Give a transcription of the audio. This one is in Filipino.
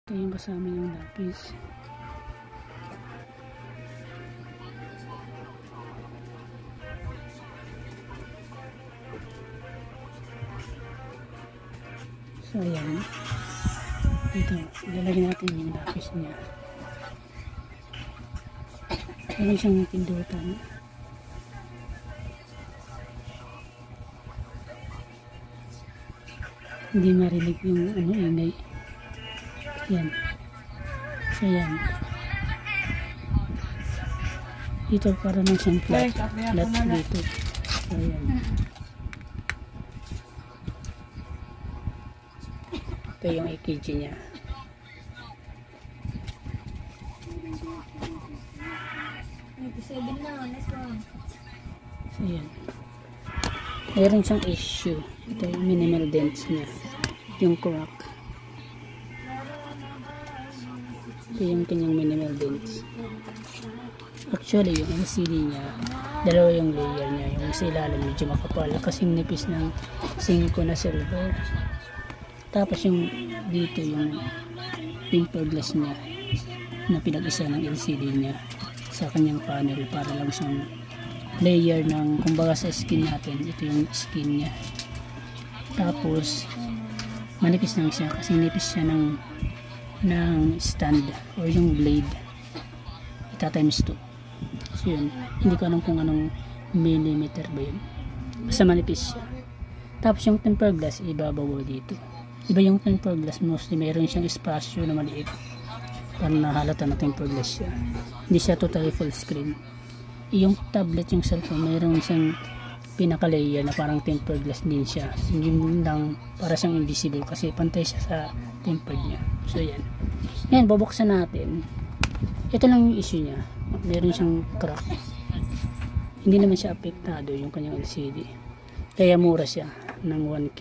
Ito yung kasama yung lapis. So ayan, dito ilalagay natin yung lapis niya. Meron siyang pindutan. Hindi marinig yung ingay. Yan. So yan. Dito para lang siyang flat dito. So yan. Ito yung EKG niya. So yan. Mayroon siyang issue. Ito yung minimal dents niya. Yung crack. Ito yung kanyang minimal dents. Actually, yung LCD niya, dalawa yung layer niya. Yung sa ilalim medyo makapal kasing nipis ng 5 na silver. Tapos yung dito yung tempered glass niya na pinag-isa ng LCD niya sa kanyang panel para lang siyang layer ng kumbaga sa skin natin. Ito yung skin niya. Tapos manipis lang siya kasi nipis siya ng stand or yung blade. Ita times 2. So yun, hindi ko alam kung anong millimeter ba yun. Basta manipis siya. Tapos yung tempered glass ibabaw dito. Iba yung tempered glass, mostly mayroon siyang espasyo na maliit para nahalata na tempered glass siya. Hindi siya totally full screen. Yung tablet, yung cellphone, mayroon siyang pinaka-layer na parang tempered glass din siya. Yung lang para siyang invisible kasi pantay siya sa tempered niya. So yan. Yan, bubuksan natin. Ito lang yung issue niya. Meron siyang crack. Hindi naman siya apektado yung kanyang LCD. Kaya mura siya ng 1K.